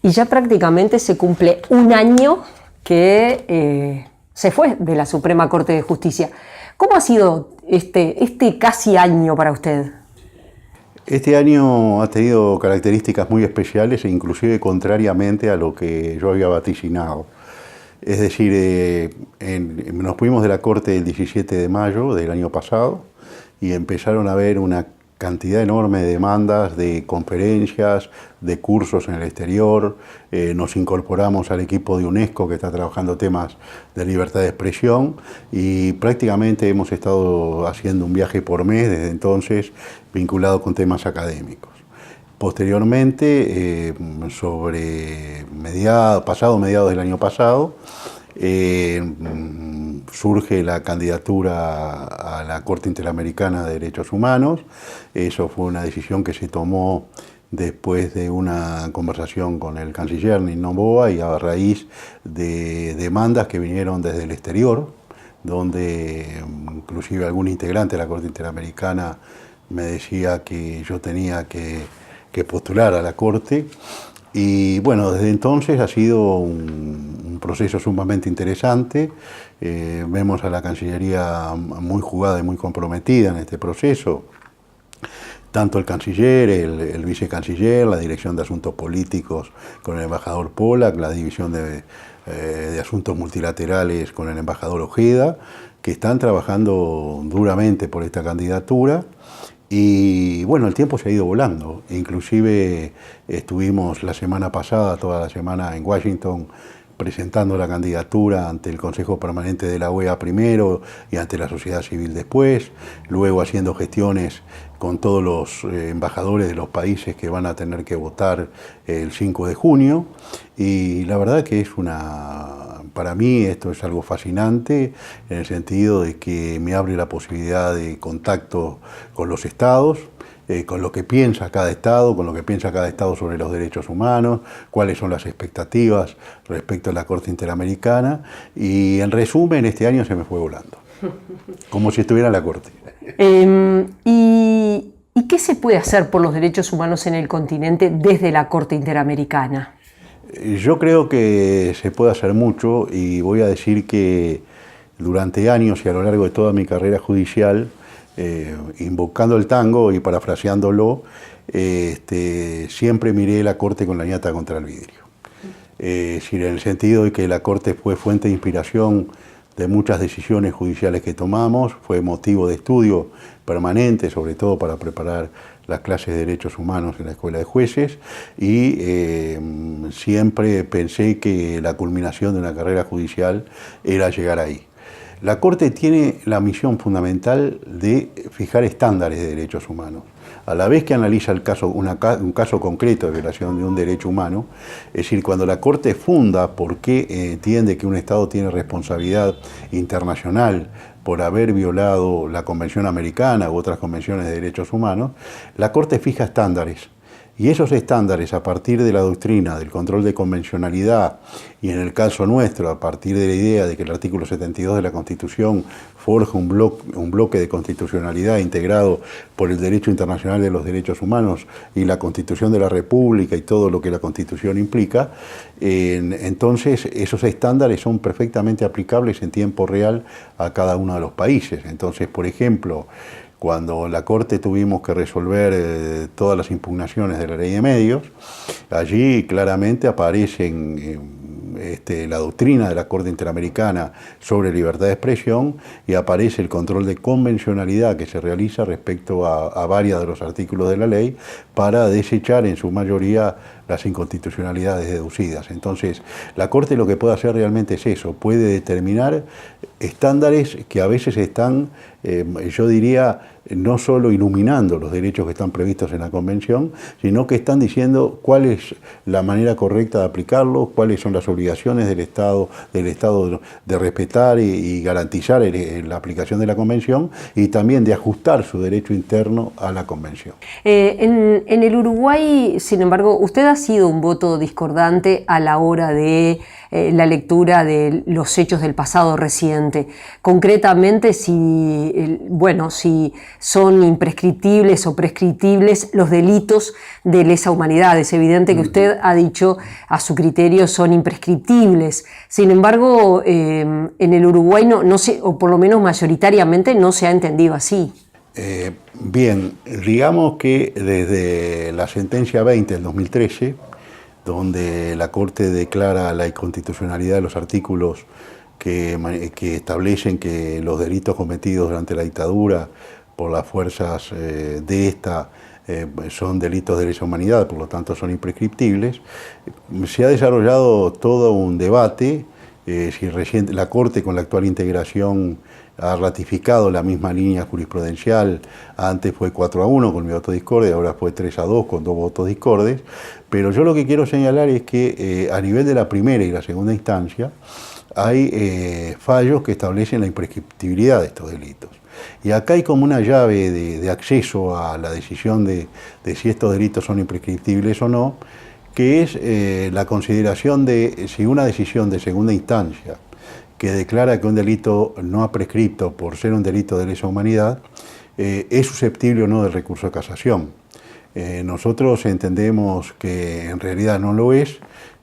Y ya prácticamente se cumple un año que se fue de la Suprema Corte de Justicia. ¿Cómo ha sido este casi año para usted? Este año ha tenido características muy especiales e inclusive contrariamente a lo que yo había vaticinado. Es decir, nos fuimos de la Corte el 17 de mayo del año pasado y empezaron a haber una cantidad enorme de demandas, de conferencias, de cursos en el exterior. Nos incorporamos al equipo de UNESCO que está trabajando temas de libertad de expresión y prácticamente hemos estado haciendo un viaje por mes desde entonces vinculado con temas académicos. Posteriormente, pasado mediados del año pasado, surge la candidatura a la Corte Interamericana de Derechos Humanos. Eso fue una decisión que se tomó después de una conversación con el canciller Nino Noboa y a raíz de demandas que vinieron desde el exterior, donde inclusive algún integrante de la Corte Interamericana me decía que yo tenía que postular a la Corte. Y bueno, desde entonces ha sido un proceso sumamente interesante. Vemos a la Cancillería muy jugada y muy comprometida en este proceso. Tanto el canciller, el vicecanciller, la Dirección de Asuntos Políticos con el embajador Pollack, la División de Asuntos Multilaterales con el embajador Ojeda, que están trabajando duramente por esta candidatura. Y bueno, el tiempo se ha ido volando. Inclusive estuvimos la semana pasada, toda la semana en Washington, presentando la candidatura ante el Consejo Permanente de la OEA primero y ante la sociedad civil después, luego haciendo gestiones con todos los embajadores de los países que van a tener que votar el 5 de junio. Y la verdad que para mí esto es algo fascinante en el sentido de que me abre la posibilidad de contacto con los estados, con lo que piensa cada estado, sobre los derechos humanos, cuáles son las expectativas respecto a la Corte Interamericana. Y en resumen, este año se me fue volando, como si estuviera en la Corte. ¿Y qué se puede hacer por los derechos humanos en el continente desde la Corte Interamericana? Yo creo que se puede hacer mucho y voy a decir que durante años y a lo largo de toda mi carrera judicial, invocando el tango y parafraseándolo, siempre miré la Corte con la ñata contra el vidrio. En el sentido de que la Corte fue fuente de inspiración de muchas decisiones judiciales que tomamos, fue motivo de estudio permanente, sobre todo para preparar las clases de Derechos Humanos en la Escuela de Jueces, y siempre pensé que la culminación de una carrera judicial era llegar ahí. La Corte tiene la misión fundamental de fijar estándares de derechos humanos. A la vez que analiza un caso concreto de violación de un derecho humano, es decir, cuando la Corte funda porque entiende que un Estado tiene responsabilidad internacional por haber violado la Convención Americana u otras convenciones de derechos humanos, la Corte fija estándares. Y esos estándares, a partir de la doctrina del control de convencionalidad, y en el caso nuestro, a partir de la idea de que el artículo 72 de la Constitución forja un bloque de constitucionalidad integrado por el derecho internacional de los derechos humanos y la Constitución de la República y todo lo que la Constitución implica, entonces esos estándares son perfectamente aplicables en tiempo real a cada uno de los países. Entonces, por ejemplo, cuando la Corte tuvimos que resolver todas las impugnaciones de la ley de medios, allí claramente aparecen la doctrina de la Corte Interamericana sobre libertad de expresión y aparece el control de convencionalidad que se realiza respecto a varios de los artículos de la ley para desechar en su mayoría las inconstitucionalidades deducidas. Entonces, la Corte lo que puede hacer realmente es eso, puede determinar estándares que a veces están, yo diría, no solo iluminando los derechos que están previstos en la Convención, sino que están diciendo cuál es la manera correcta de aplicarlo, cuáles son las obligaciones del Estado de respetar y garantizar la aplicación de la Convención y también de ajustar su derecho interno a la Convención. En el Uruguay, sin embargo, usted ha sido un voto discordante a la hora de la lectura de los hechos del pasado reciente. Concretamente, si bueno, si son imprescriptibles o prescriptibles los delitos de lesa humanidad. Es evidente que usted ha dicho a su criterio son imprescriptibles. Sin embargo, en el Uruguay no se, o por lo menos mayoritariamente no se ha entendido así. Bien, digamos que desde la sentencia 20 del 2013, donde la Corte declara la inconstitucionalidad de los artículos que establecen que los delitos cometidos durante la dictadura por las fuerzas de esta son delitos de lesa humanidad, por lo tanto son imprescriptibles, se ha desarrollado todo un debate si la Corte con la actual integración ha ratificado la misma línea jurisprudencial. Antes fue 4-1 con mi voto discorde, ahora fue 3-2 con 2 votos discordes, pero yo lo que quiero señalar es que a nivel de la primera y la segunda instancia hay fallos que establecen la imprescriptibilidad de estos delitos. Y acá hay como una llave de acceso a la decisión de si estos delitos son imprescriptibles o no, que es la consideración de si una decisión de segunda instancia que declara que un delito no ha prescripto por ser un delito de lesa humanidad, es susceptible o no del recurso de casación. Nosotros entendemos que en realidad no lo es.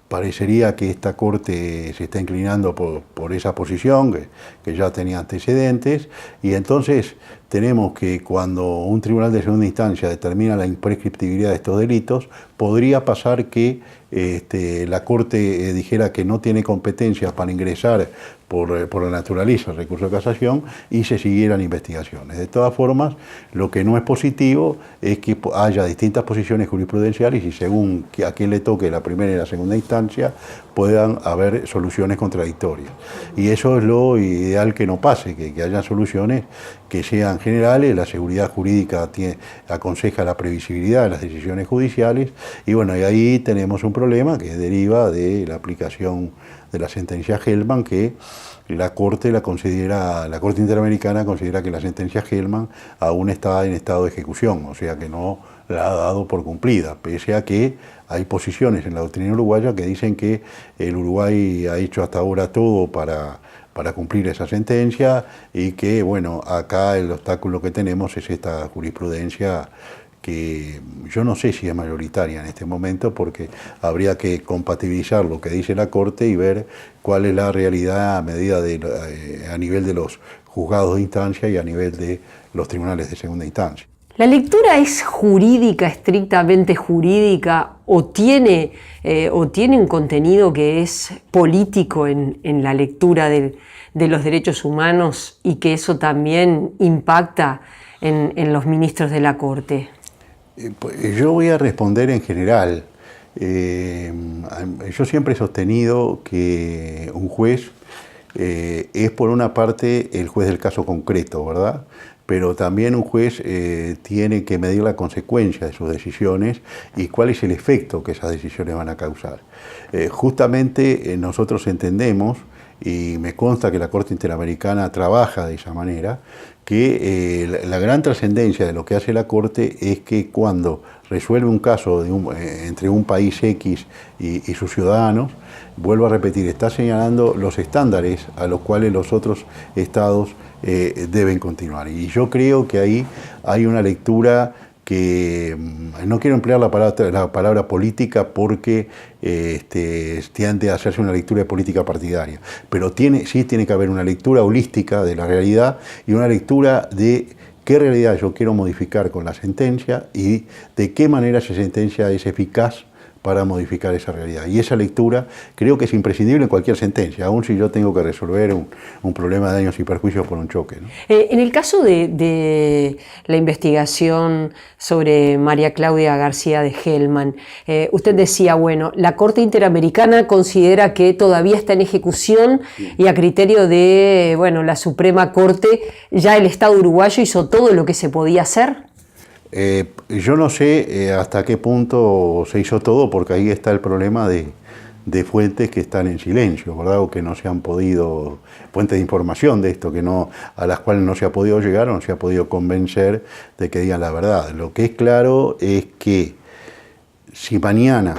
Parecería que esta Corte se está inclinando por esa posición, que ya tenía antecedentes, y entonces tenemos que cuando un tribunal de segunda instancia determina la imprescriptibilidad de estos delitos, podría pasar que la Corte dijera que no tiene competencia para ingresar por la naturaleza el recurso de casación y se siguieran investigaciones. De todas formas, lo que no es positivo es que haya distintas posiciones jurisprudenciales y según a quién le toque la primera y la segunda instancia puedan haber soluciones contradictorias. Y eso es lo ideal que no pase, que haya soluciones que sean generales. La seguridad jurídica aconseja la previsibilidad de las decisiones judiciales y bueno, y ahí tenemos un problema que deriva de la aplicación de la sentencia Hellman, que la Corte Interamericana considera que la sentencia Hellman aún está en estado de ejecución, o sea que no la ha dado por cumplida, pese a que hay posiciones en la doctrina uruguaya que dicen que el Uruguay ha hecho hasta ahora todo para cumplir esa sentencia y que, bueno, acá el obstáculo que tenemos es esta jurisprudencia que yo no sé si es mayoritaria en este momento porque habría que compatibilizar lo que dice la Corte y ver cuál es la realidad a medida a nivel de los juzgados de instancia y a nivel de los tribunales de segunda instancia. ¿La lectura es jurídica, estrictamente jurídica, o tiene un contenido que es político en la lectura de los derechos humanos y que eso también impacta en los ministros de la Corte? Yo voy a responder en general. Yo siempre he sostenido que un juez es por una parte el juez del caso concreto, ¿verdad? Pero también un juez tiene que medir la consecuencia de sus decisiones y cuál es el efecto que esas decisiones van a causar. Justamente nosotros entendemos, y me consta que la Corte Interamericana trabaja de esa manera, que la gran trascendencia de lo que hace la Corte es que cuando resuelve un caso entre un país X y sus ciudadanos, vuelvo a repetir, está señalando los estándares a los cuales los otros estados deben continuar. Y yo creo que ahí hay una lectura que no quiero emplear la palabra política porque tiende a hacerse una lectura de política partidaria, pero sí tiene que haber una lectura holística de la realidad y una lectura de qué realidad yo quiero modificar con la sentencia y de qué manera esa sentencia es eficaz para modificar esa realidad. Y esa lectura creo que es imprescindible en cualquier sentencia, aun si yo tengo que resolver un problema de daños y perjuicios por un choque, ¿no? En el caso de la investigación sobre María Claudia García de Hellman, usted decía, bueno, la Corte Interamericana considera que todavía está en ejecución y a criterio de, bueno, la Suprema Corte, ya el Estado uruguayo hizo todo lo que se podía hacer. Yo no sé hasta qué punto se hizo todo, porque ahí está el problema de fuentes que están en silencio, ¿verdad? O que no se han podido, fuentes de información de esto, a las cuales no se ha podido llegar o no se ha podido convencer de que digan la verdad. Lo que es claro es que si mañana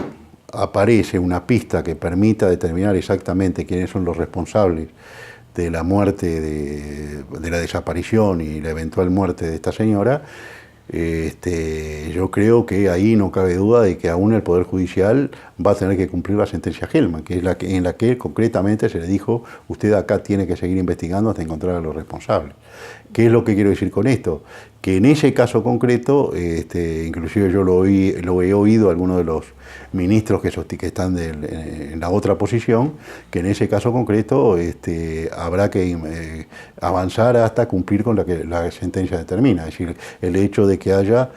aparece una pista que permita determinar exactamente quiénes son los responsables de la muerte, de la desaparición y la eventual muerte de esta señora, yo creo que ahí no cabe duda de que aún el Poder Judicial va a tener que cumplir la sentencia Gelman, que es en la que concretamente se le dijo: usted acá tiene que seguir investigando hasta encontrar a los responsables. ¿Qué es lo que quiero decir con esto? Que en ese caso concreto, inclusive yo lo he oído a algunos de los ministros que están en la otra posición, que en ese caso concreto habrá que avanzar hasta cumplir con la sentencia determina, es decir, el hecho de que haya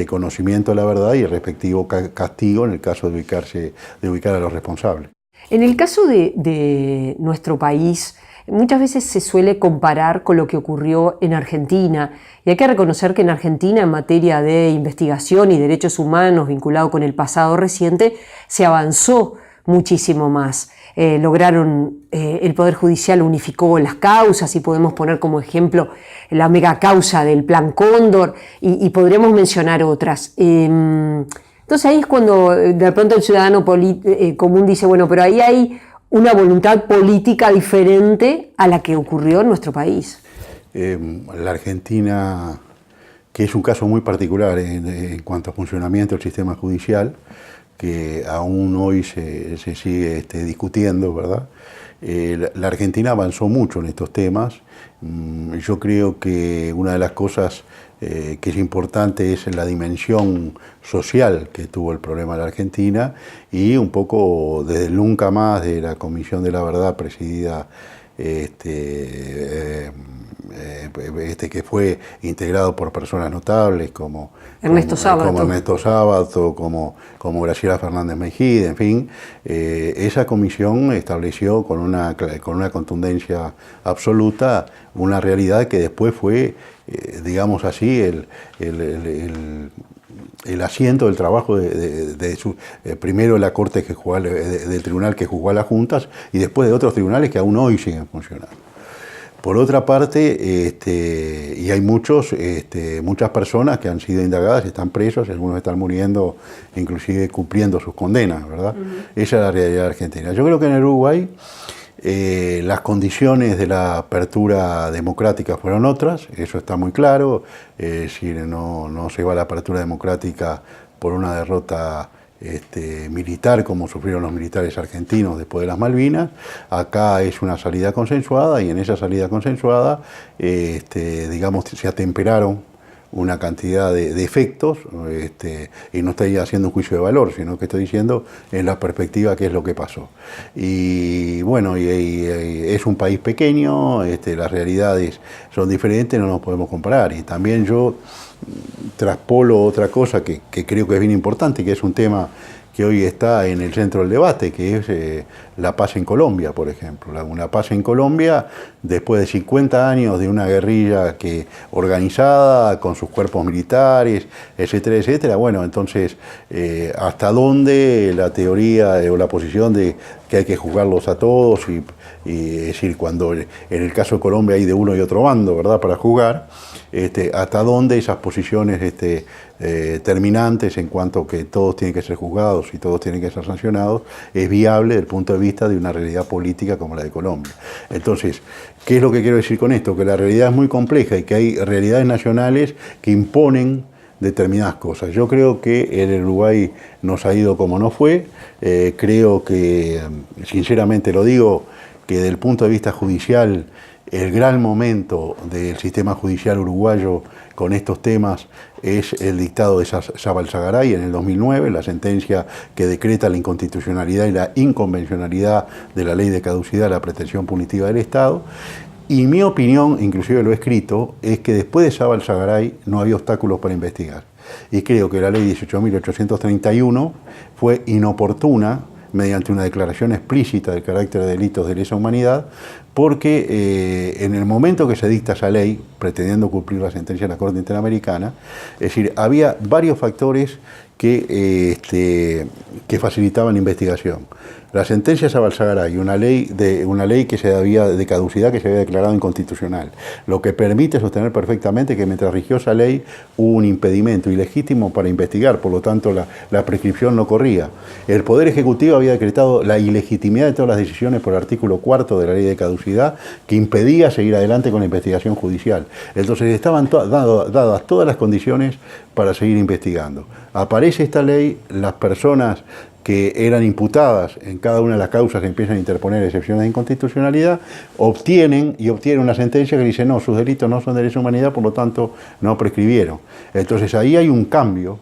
conocimiento de la verdad y el respectivo castigo en el caso de ubicar a los responsables. En el caso de nuestro país, muchas veces se suele comparar con lo que ocurrió en Argentina, y hay que reconocer que en Argentina, en materia de investigación y derechos humanos vinculado con el pasado reciente, se avanzó muchísimo más. El Poder Judicial unificó las causas, y podemos poner como ejemplo la megacausa del Plan Cóndor, y podremos mencionar otras. Entonces ahí es cuando de pronto el ciudadano común dice: bueno, pero ahí hay una voluntad política diferente a la que ocurrió en nuestro país. La Argentina, que es un caso muy particular en cuanto a funcionamiento del sistema judicial, que aún hoy se sigue discutiendo, ¿verdad? La Argentina avanzó mucho en estos temas. Yo creo que una de las cosas que es importante es la dimensión social que tuvo el problema de la Argentina, y un poco desde el nunca más de la Comisión de la Verdad presidida que fue integrado por personas notables como Ernesto Sábato, como Graciela Fernández Mejía, en fin, esa comisión estableció con una contundencia absoluta una realidad que después fue, digamos así, el asiento del trabajo primero de la Corte del Tribunal que juzgó a las juntas, y después de otros tribunales que aún hoy siguen funcionando. Por otra parte, y hay muchas personas que han sido indagadas, están presos, algunos están muriendo, inclusive cumpliendo sus condenas, ¿verdad? Esa es la realidad argentina. Yo creo que en el Uruguay las condiciones de la apertura democrática fueron otras, eso está muy claro. No se va a la apertura democrática por una derrota militar, como sufrieron los militares argentinos después de las Malvinas. Acá es una salida consensuada, y en esa salida consensuada, digamos, se atemperaron una cantidad de efectos, y no estoy haciendo un juicio de valor, sino que estoy diciendo en la perspectiva qué es lo que pasó. Y bueno, es un país pequeño, las realidades son diferentes, no nos podemos comparar. Y también yo traspolo otra cosa que creo que es bien importante, que es un tema que hoy está en el centro del debate, que es la paz en Colombia, por ejemplo. Una paz en Colombia después de 50 años de una guerrilla organizada, con sus cuerpos militares, etcétera, etcétera. Bueno, entonces, ¿hasta dónde la teoría o la posición de que hay que juzgarlos a todos? Y es decir, cuando en el caso de Colombia hay de uno y otro bando, ¿verdad?, para juzgar, hasta dónde esas posiciones terminantes en cuanto que todos tienen que ser juzgados y todos tienen que ser sancionados es viable desde el punto de vista de una realidad política como la de Colombia. Entonces, ¿qué es lo que quiero decir con esto? Que la realidad es muy compleja y que hay realidades nacionales que imponen determinadas cosas. Yo creo que en el Uruguay nos ha ido como no fue. Creo que, sinceramente lo digo, que desde el punto de vista judicial, el gran momento del sistema judicial uruguayo con estos temas es el dictado de Zabalsagaray en el 2009, la sentencia que decreta la inconstitucionalidad y la inconvencionalidad de la ley de caducidad de la pretensión punitiva del Estado. Y mi opinión, inclusive lo he escrito, es que después de Zabalsagaray no había obstáculos para investigar. Y creo que la ley 18.831 fue inoportuna mediante una declaración explícita del carácter de delitos de lesa humanidad, porque en el momento que se dicta esa ley, pretendiendo cumplir la sentencia de la Corte Interamericana, es decir, había varios factores que facilitaban la investigación. La sentencia Zabalsagaray, una ley que se había de caducidad que se había declarado inconstitucional, lo que permite sostener perfectamente que mientras rigió esa ley hubo un impedimento ilegítimo para investigar, por lo tanto la prescripción no corría. El Poder Ejecutivo había decretado la ilegitimidad de todas las decisiones por el artículo 4 de la ley de caducidad que impedía seguir adelante con la investigación judicial. Entonces estaban dadas todas las condiciones para seguir investigando. Aparece esta ley, las personas que eran imputadas en cada una de las causas que empiezan a interponer excepciones de inconstitucionalidad, obtienen una sentencia que dice no, sus delitos no son de lesa humanidad, por lo tanto no prescribieron. Entonces ahí hay un cambio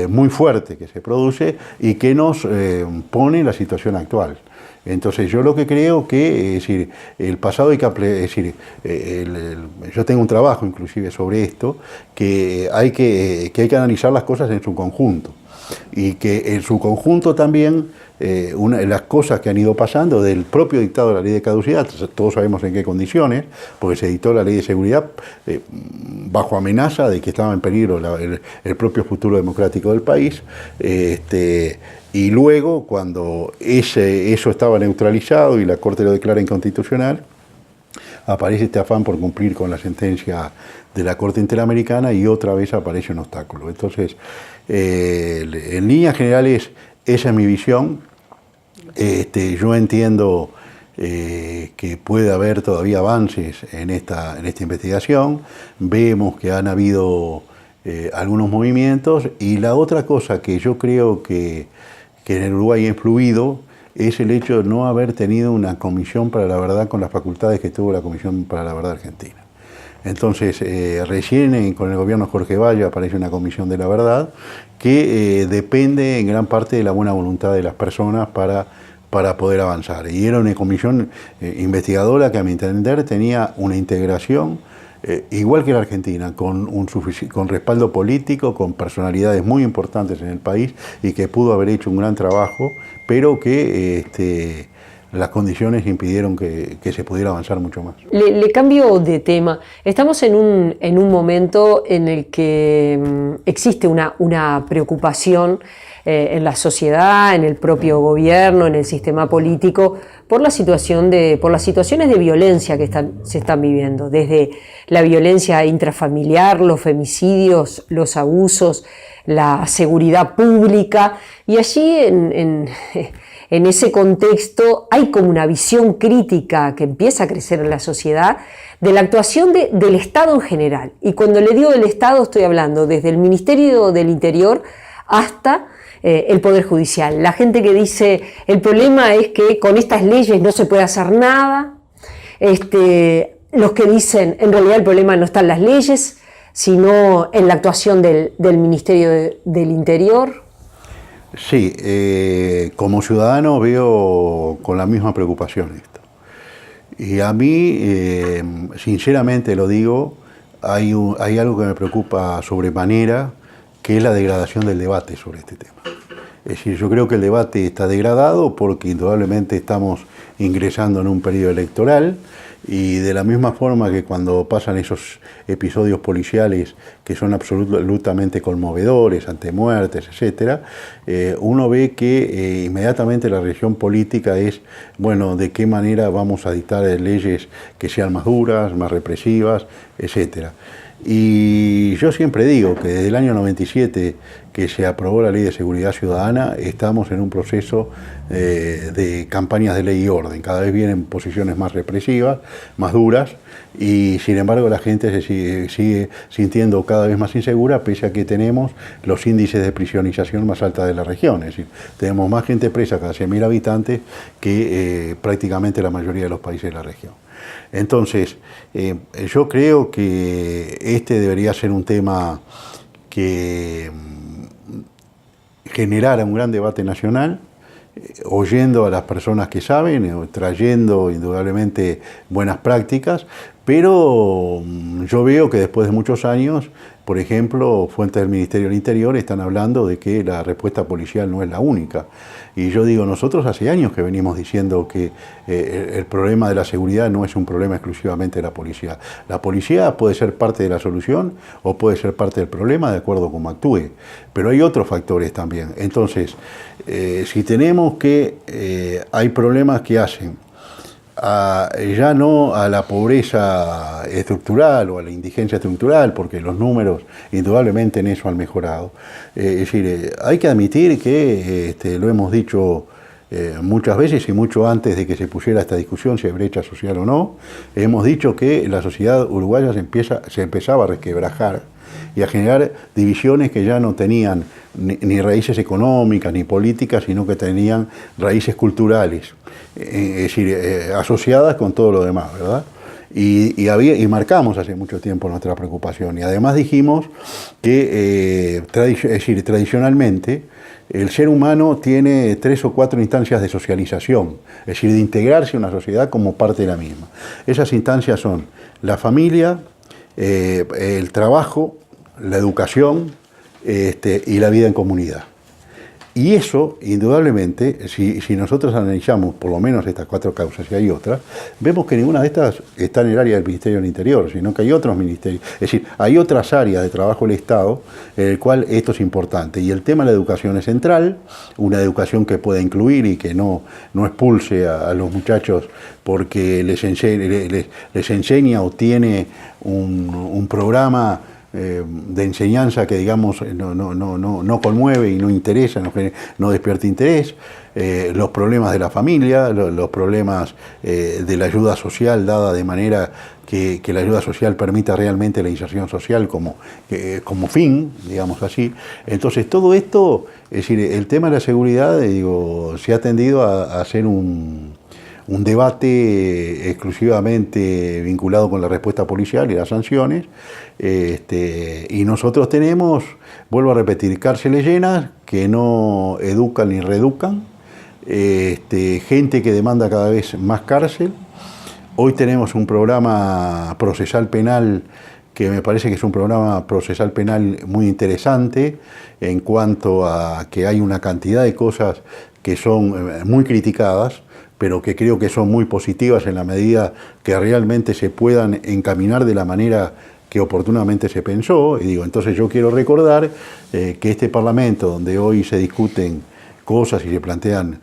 muy fuerte que se produce y que nos pone en la situación actual. Entonces yo lo que creo que, es decir, el pasado hay que, es decir, yo tengo un trabajo inclusive sobre esto, que hay que analizar las cosas en su conjunto. Y que en su conjunto también las cosas que han ido pasando del propio dictado de la ley de caducidad, todos sabemos en qué condiciones, porque se dictó la ley de seguridad bajo amenaza de que estaba en peligro el propio futuro democrático del país, y luego cuando eso estaba neutralizado y la Corte lo declara inconstitucional, aparece este afán por cumplir con la sentencia de la Corte Interamericana y otra vez aparece un obstáculo. Entonces, en líneas generales, esa es mi visión. Yo entiendo que puede haber todavía avances en esta investigación. Vemos que han habido algunos movimientos y la otra cosa que yo creo que en el Uruguay ha influido es el hecho de no haber tenido una comisión para la verdad con las facultades que tuvo la Comisión para la Verdad Argentina. Entonces, recién con el gobierno Jorge Valle aparece una comisión de la verdad que depende en gran parte de la buena voluntad de las personas para poder avanzar. Y era una comisión investigadora que a mi entender tenía una integración igual que la Argentina, con respaldo político, con personalidades muy importantes en el país y que pudo haber hecho un gran trabajo, pero que las condiciones impidieron que se pudiera avanzar mucho más. Le cambio de tema. Estamos en un momento en el que existe una preocupación en la sociedad, en el propio gobierno, en el sistema político, por las situaciones de violencia que se están viviendo, desde la violencia intrafamiliar, los femicidios, los abusos, la seguridad pública, y allí en ese contexto hay como una visión crítica que empieza a crecer en la sociedad de la actuación del Estado en general. Y cuando le digo del Estado estoy hablando desde el Ministerio del Interior hasta el Poder Judicial. La gente que dice el problema es que con estas leyes no se puede hacer nada. Los que dicen en realidad el problema no está en las leyes, sino en la actuación del Ministerio del Interior. Sí, como ciudadano veo con la misma preocupación esto. Y a mí, sinceramente lo digo, hay algo que me preocupa sobremanera, que es la degradación del debate sobre este tema. Es decir, yo creo que el debate está degradado porque indudablemente estamos ingresando en un periodo electoral y de la misma forma que cuando pasan esos episodios policiales que son absolutamente conmovedores, ante muertes, etc., uno ve que inmediatamente la reacción política es, bueno, de qué manera vamos a dictar leyes que sean más duras, más represivas, etc. Y yo siempre digo que desde el año 97 que se aprobó la Ley de Seguridad Ciudadana, estamos en un proceso de campañas de ley y orden. Cada vez vienen posiciones más represivas, más duras, y sin embargo la gente se sigue sintiendo cada vez más insegura, pese a que tenemos los índices de prisionización más altos de la región. Es decir, tenemos más gente presa cada 100.000 habitantes que prácticamente la mayoría de los países de la región. Entonces, yo creo que este debería ser un tema que generara un gran debate nacional, oyendo a las personas que saben, trayendo indudablemente buenas prácticas, Pero yo veo que después de muchos años, por ejemplo, fuentes del Ministerio del Interior están hablando de que la respuesta policial no es la única. Y yo digo, nosotros hace años que venimos diciendo que el problema de la seguridad no es un problema exclusivamente de la policía. La policía puede ser parte de la solución o puede ser parte del problema de acuerdo a cómo actúe. Pero hay otros factores también. Entonces, si tenemos que hay problemas que hacen ya no a la pobreza estructural o a la indigencia estructural, porque los números indudablemente en eso han mejorado. Es decir, hay que admitir que, lo hemos dicho muchas veces y mucho antes de que se pusiera esta discusión si hay brecha social o no, hemos dicho que la sociedad uruguaya se empezaba a resquebrajar y a generar divisiones que ya no tenían ni raíces económicas ni políticas, sino que tenían raíces culturales, es decir, asociadas con todo lo demás, ¿verdad? Y marcamos hace mucho tiempo nuestra preocupación. Y además dijimos que, tradicionalmente, el ser humano tiene 3 o 4 instancias de socialización, es decir, de integrarse en una sociedad como parte de la misma. Esas instancias son la familia, el trabajo, la educación y la vida en comunidad. Y eso, indudablemente, si nosotros analizamos por lo menos estas 4 causas, y hay otras, vemos que ninguna de estas está en el área del Ministerio del Interior, sino que hay otros ministerios. Es decir, hay otras áreas de trabajo del Estado en el cual esto es importante. Y el tema de la educación es central, una educación que pueda incluir y que no expulse a los muchachos porque les enseña o tiene un programa de enseñanza que, digamos, no conmueve y no interesa, no despierta interés, los problemas de la familia, los problemas de la ayuda social dada de manera que la ayuda social permita realmente la inserción social como fin, digamos así. Entonces todo esto, es decir, el tema de la seguridad, se ha tendido a hacer un debate exclusivamente vinculado con la respuesta policial y las sanciones, y nosotros tenemos, vuelvo a repetir, cárceles llenas que no educan ni reeducan, gente que demanda cada vez más cárcel. Hoy tenemos un programa procesal penal que me parece que es un programa procesal penal muy interesante en cuanto a que hay una cantidad de cosas que son muy criticadas, pero que creo que son muy positivas en la medida que realmente se puedan encaminar de la manera que oportunamente se pensó. Y entonces yo quiero recordar que este Parlamento, donde hoy se discuten cosas y se plantean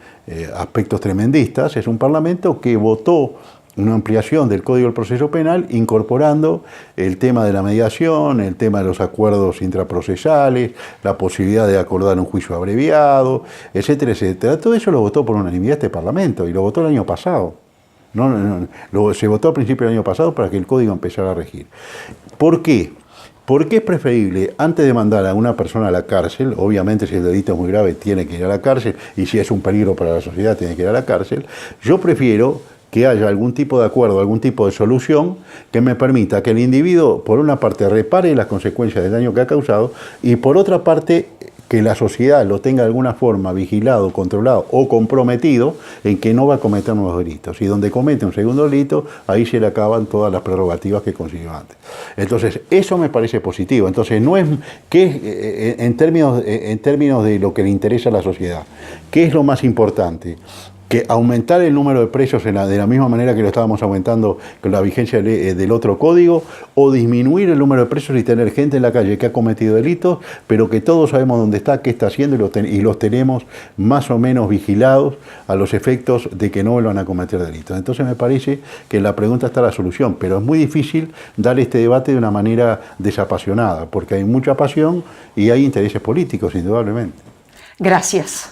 aspectos tremendistas, es un Parlamento que votó una ampliación del Código del Proceso Penal, incorporando el tema de la mediación, el tema de los acuerdos intraprocesales, la posibilidad de acordar un juicio abreviado, etcétera, etcétera. Todo eso lo votó por unanimidad este Parlamento y lo votó el año pasado. Se votó a principios del año pasado para que el Código empezara a regir. ¿Por qué? Porque es preferible, antes de mandar a una persona a la cárcel, obviamente si el delito es muy grave tiene que ir a la cárcel, y si es un peligro para la sociedad tiene que ir a la cárcel, yo prefiero que haya algún tipo de acuerdo, algún tipo de solución que me permita que el individuo, por una parte, repare las consecuencias del daño que ha causado y por otra parte, que la sociedad lo tenga de alguna forma vigilado, controlado o comprometido en que no va a cometer nuevos delitos. Y donde comete un segundo delito, ahí se le acaban todas las prerrogativas que consiguió antes. Entonces, eso me parece positivo. Entonces, no es que en términos de lo que le interesa a la sociedad, ¿qué es lo más importante? Que aumentar el número de presos de la misma manera que lo estábamos aumentando con la vigencia del otro código, o disminuir el número de presos y tener gente en la calle que ha cometido delitos, pero que todos sabemos dónde está, qué está haciendo y los tenemos más o menos vigilados a los efectos de que no vuelvan a cometer delitos. Entonces me parece que en la pregunta está la solución, pero es muy difícil dar este debate de una manera desapasionada, porque hay mucha pasión y hay intereses políticos, indudablemente. Gracias.